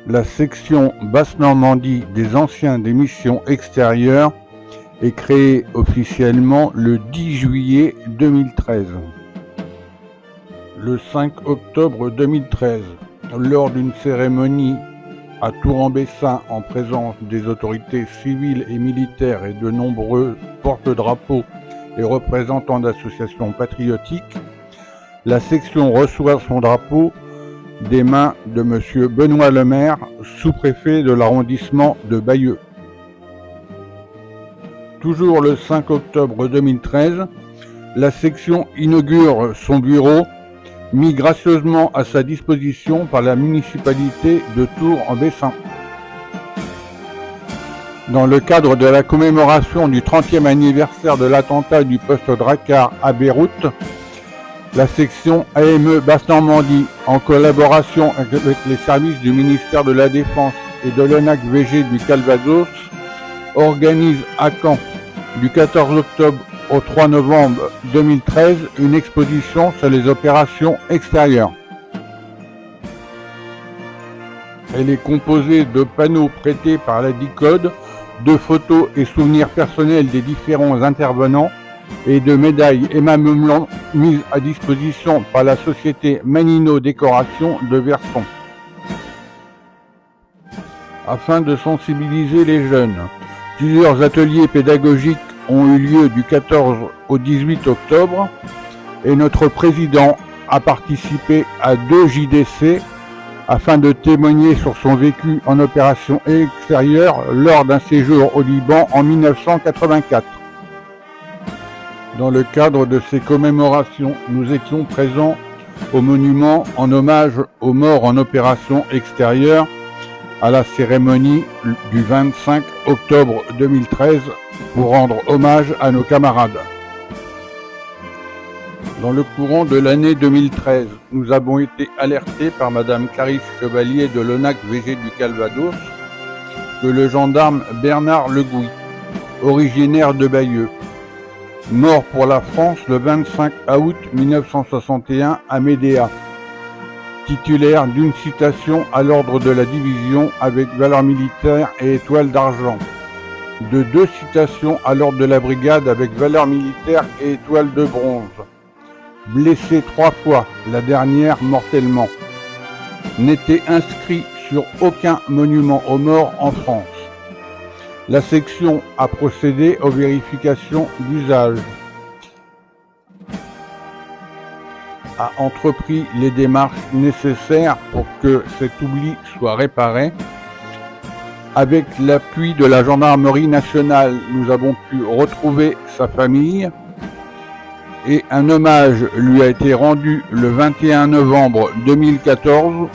La section Basse-Normandie des anciens des missions extérieures est créée officiellement le 10 juillet 2013. Le 5 octobre 2013, lors d'une cérémonie à Tour-en-Bessin en présence des autorités civiles et militaires et de nombreux porte-drapeaux et représentants d'associations patriotiques, la section reçoit son drapeau des mains de M. Benoît Lemaire, sous-préfet de l'arrondissement de Bayeux. Toujours le 5 octobre 2013, la section inaugure son bureau, mis gracieusement à sa disposition par la municipalité de Tour-en-Bessin. Dans le cadre de la commémoration du 30e anniversaire de l'attentat du poste Drakkar à Beyrouth, la section AME Basse-Normandie, en collaboration avec les services du ministère de la Défense et de l'ONAC-VG du Calvados, organise à Caen, du 14 octobre au 3 novembre 2013, une exposition sur les opérations extérieures. Elle est composée de panneaux prêtés par la DICODE, de photos et souvenirs personnels des différents intervenants et de médailles aimablement mises à disposition par la société Manino Décoration de Verson. Afin de sensibiliser les jeunes, plusieurs ateliers pédagogiques ont eu lieu du 14 au 18 octobre et notre président a participé à 2 JDC afin de témoigner sur son vécu en opération extérieure lors d'un séjour au Liban en 1984. Dans le cadre de ces commémorations, nous étions présents au monument en hommage aux morts en opération extérieure à la cérémonie du 25 octobre 2013 pour rendre hommage à nos camarades. Dans le courant de l'année 2013, nous avons été alertés par Madame Clarisse Chevalier de l'ONAC-VG du Calvados que le gendarme Bernard Legouy, originaire de Bayeux, mort pour la France le 25 août 1961 à Médéa, titulaire d'une citation à l'ordre de la division avec valeur militaire et étoile d'argent, de 2 citations à l'ordre de la brigade avec valeur militaire et étoile de bronze, blessé 3 fois, la dernière mortellement, n'était inscrit sur aucun monument aux morts en France. La section a procédé aux vérifications d'usage, a entrepris les démarches nécessaires pour que cet oubli soit réparé. Avec l'appui de la gendarmerie nationale, nous avons pu retrouver sa famille et un hommage lui a été rendu le 21 novembre 2014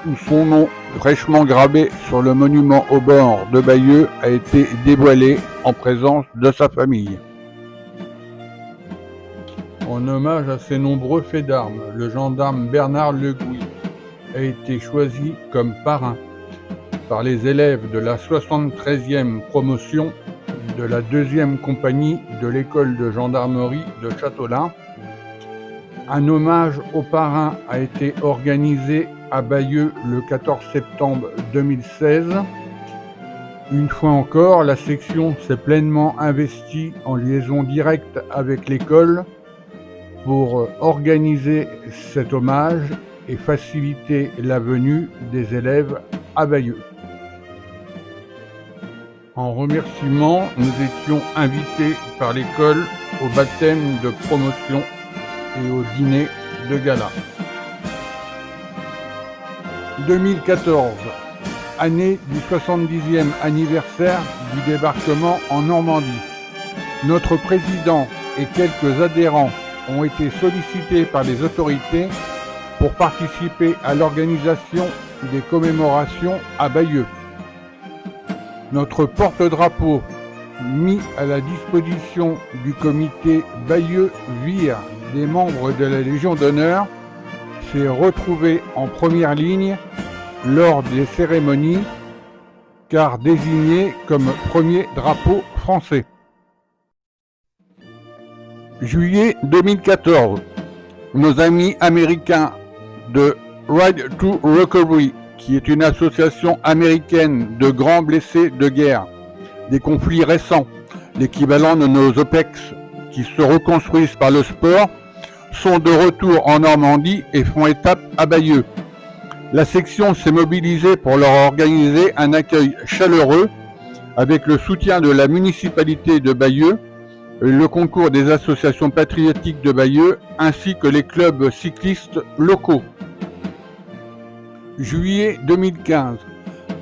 où son nom fraîchement gravé sur le monument aux bords de Bayeux a été dévoilé en présence de sa famille. En hommage à ses nombreux faits d'armes, le gendarme Bernard Legouy a été choisi comme parrain par les élèves de la 73e promotion de la 2e compagnie de l'école de gendarmerie de Châteaulin. Un hommage au parrain a été organisé à Bayeux le 14 septembre 2016. Une fois encore, la section s'est pleinement investie en liaison directe avec l'école pour organiser cet hommage et faciliter la venue des élèves à Bayeux. En remerciement, nous étions invités par l'école au baptême de promotion et au dîner de gala. 2014, année du 70e anniversaire du débarquement en Normandie. Notre président et quelques adhérents ont été sollicités par les autorités pour participer à l'organisation des commémorations à Bayeux. Notre porte-drapeau, mis à la disposition du comité Bayeux-Vire des membres de la Légion d'honneur, s'est retrouvé en première ligne lors des cérémonies, car désigné comme premier drapeau français. Juillet 2014, nos amis américains de Ride to Recovery, qui est une association américaine de grands blessés de guerre, des conflits récents, l'équivalent de nos OPEX, qui se reconstruisent par le sport, sont de retour en Normandie et font étape à Bayeux. La section s'est mobilisée pour leur organiser un accueil chaleureux avec le soutien de la municipalité de Bayeux, le concours des associations patriotiques de Bayeux ainsi que les clubs cyclistes locaux. Juillet 2015.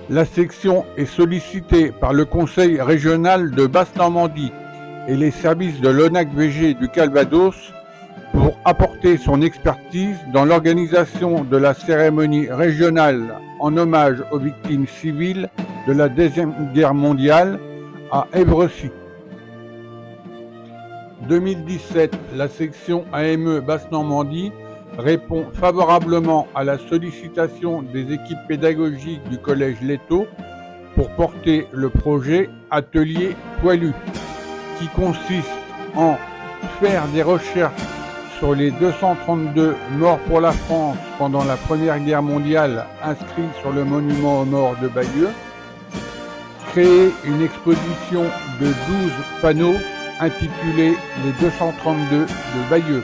La section est sollicitée par le Conseil régional de Basse-Normandie et les services de l'ONAC-VG du Calvados pour apporter son expertise dans l'organisation de la cérémonie régionale en hommage aux victimes civiles de la Deuxième Guerre mondiale à Évrecy. 2017, la section AME Basse-Normandie répond favorablement à la sollicitation des équipes pédagogiques du Collège Letto pour porter le projet Atelier Poilu, qui consiste en faire des recherches sur les 232 morts pour la France pendant la Première Guerre mondiale inscrits sur le monument aux morts de Bayeux, créer une exposition de 12 panneaux intitulée Les 232 de Bayeux.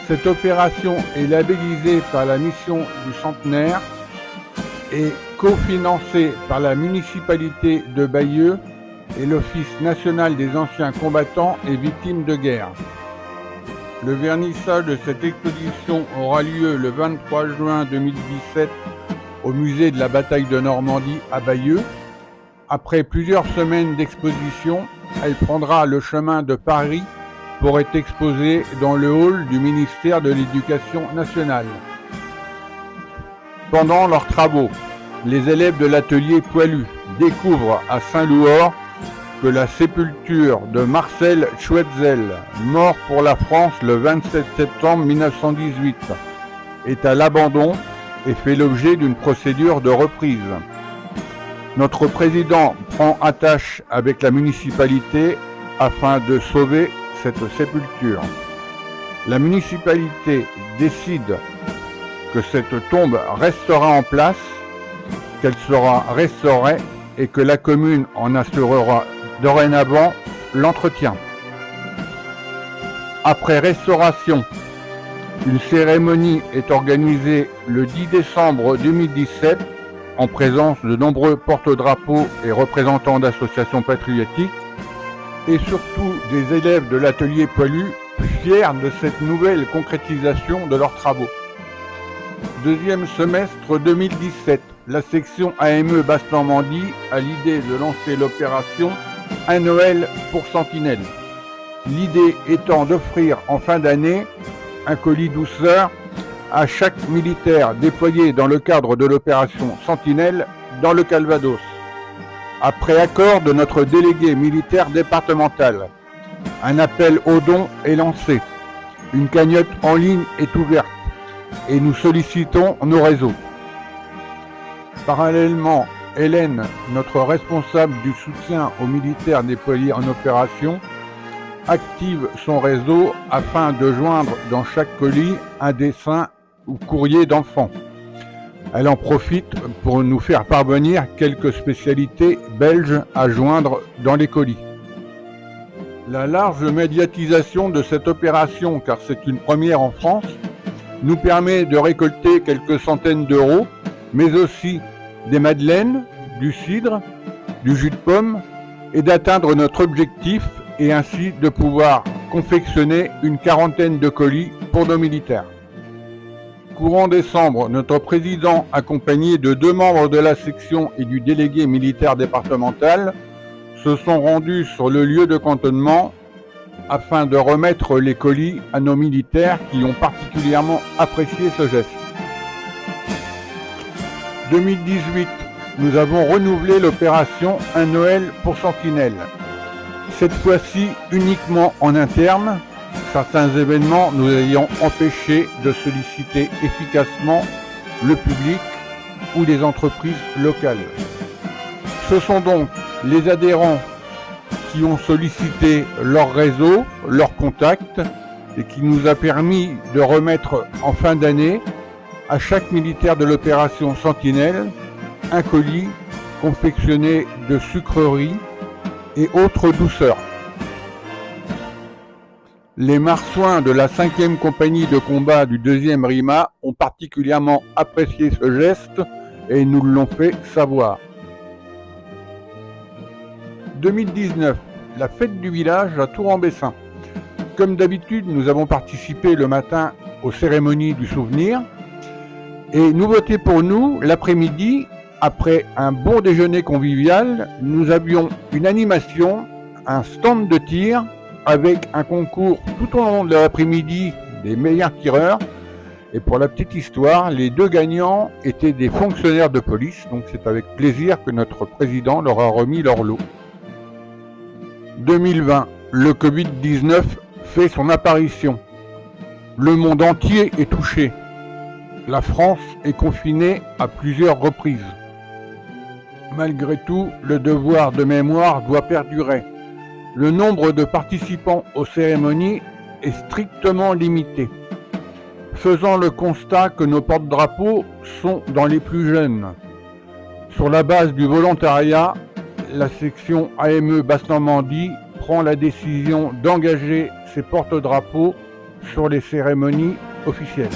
Cette opération est labellisée par la mission du centenaire et cofinancée par la municipalité de Bayeux et l'Office national des anciens combattants et victimes de guerre. Le vernissage de cette exposition aura lieu le 23 juin 2017 au musée de la bataille de Normandie à Bayeux. Après plusieurs semaines d'exposition, elle prendra le chemin de Paris pour être exposée dans le hall du ministère de l'Éducation nationale. Pendant leurs travaux, les élèves de l'atelier Poilu découvrent à Saint-Louhors que la sépulture de Marcel Schwetzel, mort pour la France le 27 septembre 1918, est à l'abandon et fait l'objet d'une procédure de reprise. Notre président prend attache avec la municipalité afin de sauver cette sépulture. La municipalité décide que cette tombe restera en place, qu'elle sera restaurée et que la commune en assurera dorénavant l'entretien. Après restauration, une cérémonie est organisée le 10 décembre 2017 en présence de nombreux porte-drapeaux et représentants d'associations patriotiques et surtout des élèves de l'atelier Poilu fiers de cette nouvelle concrétisation de leurs travaux. Deuxième semestre 2017, la section AME Basse-Normandie a l'idée de lancer l'opération Un Noël pour Sentinelle. L'idée étant d'offrir en fin d'année un colis douceur à chaque militaire déployé dans le cadre de l'opération Sentinelle dans le Calvados. Après accord de notre délégué militaire départemental, un appel aux dons est lancé. Une cagnotte en ligne est ouverte et nous sollicitons nos réseaux. Parallèlement, Hélène, notre responsable du soutien aux militaires déployés en opération, active son réseau afin de joindre dans chaque colis un dessin ou courrier d'enfant. Elle en profite pour nous faire parvenir quelques spécialités belges à joindre dans les colis. La large médiatisation de cette opération, car c'est une première en France, nous permet de récolter quelques centaines d'euros, mais aussi des madeleines, du cidre, du jus de pomme, et d'atteindre notre objectif et ainsi de pouvoir confectionner une quarantaine de colis pour nos militaires. Courant décembre, notre président, accompagné de 2 membres de la section et du délégué militaire départemental, se sont rendus sur le lieu de cantonnement afin de remettre les colis à nos militaires qui ont particulièrement apprécié ce geste. 2018, nous avons renouvelé l'opération Un Noël pour Sentinelle. Cette fois-ci uniquement en interne, certains événements nous ayant empêché de solliciter efficacement le public ou les entreprises locales. Ce sont donc les adhérents qui ont sollicité leur réseau, leurs contacts et qui nous a permis de remettre en fin d'année à chaque militaire de l'opération Sentinelle un colis confectionné de sucreries et autres douceurs. Les marsouins de la 5e compagnie de combat du 2e RIMA ont particulièrement apprécié ce geste et nous l'ont fait savoir. 2019, la fête du village à Tour-en-Bessin. Comme d'habitude, nous avons participé le matin aux cérémonies du souvenir. Et nouveauté pour nous, l'après-midi, après un bon déjeuner convivial, nous avions une animation, un stand de tir avec un concours tout au long de l'après-midi des meilleurs tireurs. Et pour la petite histoire, les 2 gagnants étaient des fonctionnaires de police, donc c'est avec plaisir que notre président leur a remis leur lot. 2020, le Covid-19 fait son apparition. Le monde entier est touché. La France est confinée à plusieurs reprises. Malgré tout, le devoir de mémoire doit perdurer. Le nombre de participants aux cérémonies est strictement limité, faisant le constat que nos porte-drapeaux sont dans les plus jeunes. Sur la base du volontariat, la section AME Basse-Normandie prend la décision d'engager ses porte-drapeaux sur les cérémonies officielles.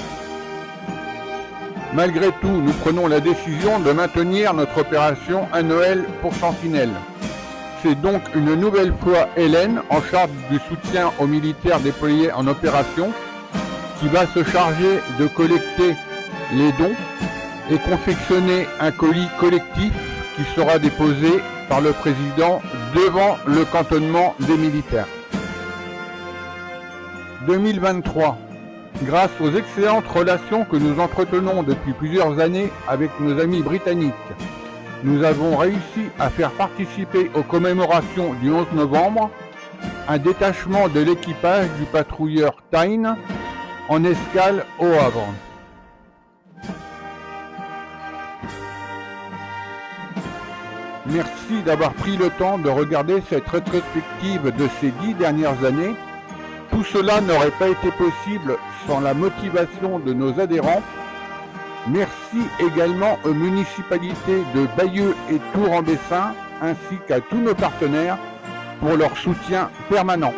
Malgré tout, nous prenons la décision de maintenir notre opération Un Noël pour Sentinelle. C'est donc une nouvelle fois Hélène, en charge du soutien aux militaires déployés en opération, qui va se charger de collecter les dons et confectionner un colis collectif qui sera déposé par le président devant le cantonnement des militaires. 2023. Grâce aux excellentes relations que nous entretenons depuis plusieurs années avec nos amis britanniques, nous avons réussi à faire participer aux commémorations du 11 novembre un détachement de l'équipage du patrouilleur Tyne en escale au Havre. Merci d'avoir pris le temps de regarder cette rétrospective de ces 10 dernières années. Tout cela n'aurait pas été possible sans la motivation de nos adhérents. Merci également aux municipalités de Bayeux et Tour-en-Bessin ainsi qu'à tous nos partenaires pour leur soutien permanent.